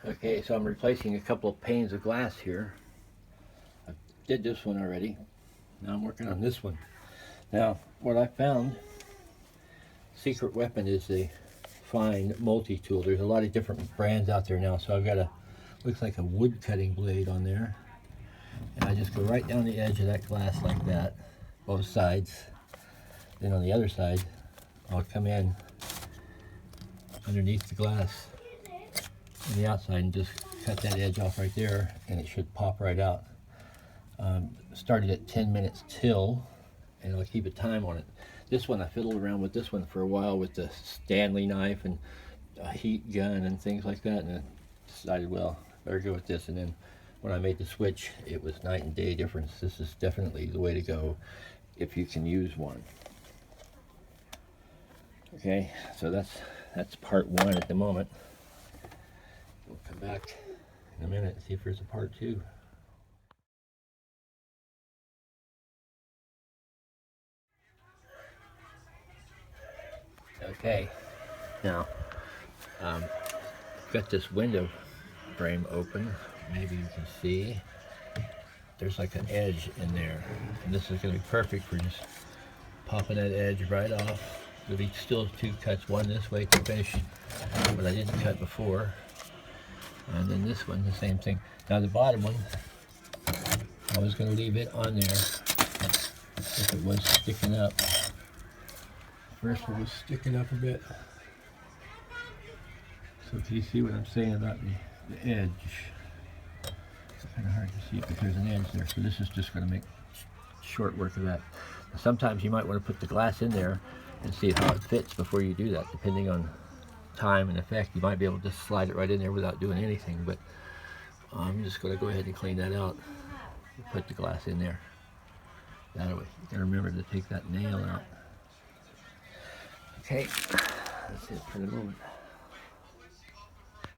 Okay, so I'm replacing a couple of panes of glass here. I did this one already. Now I'm working on this one. Now, what I found, secret weapon is a fine multi-tool. There's a lot of different brands out there now, so I've got a, looks like a wood cutting blade on there. And I just go right down the edge of that glass like that, both sides. Then on the other side, I'll come in underneath the glass on the outside and just cut that edge off right there, and it should pop right out. Started at 10 minutes till, and I'll keep a time on it. This one, I fiddled around with this one for a while with the Stanley knife and a heat gun and things like that, and I decided, well, better go with this. And then when I made the switch, it was night and day difference. This is definitely the way to go if you can use one. Okay, so that's part one at the moment. We'll come back in a minute and see if there's a part two. Okay, now got this window frame open. Maybe you can see there's like an edge in there, and this is going to be perfect for just popping that edge right off. There'll be still two cuts, one this way to finish what I didn't cut before, and then this one the same thing. Now the bottom one, I was going to leave it on there if it was sticking up. First one was sticking up a bit. So can you see what I'm saying about the edge? It's kind of hard to see, but there's an edge there. So this is just going to make short work of that. Now, sometimes you might want to put the glass in there and see how it fits before you do that. Depending on time and effect, you might be able to just slide it right in there without doing anything. But I'm just going to go ahead and clean that out. Put the glass in there. That way, you got to remember to take that nail out. Okay, that's it for the moment.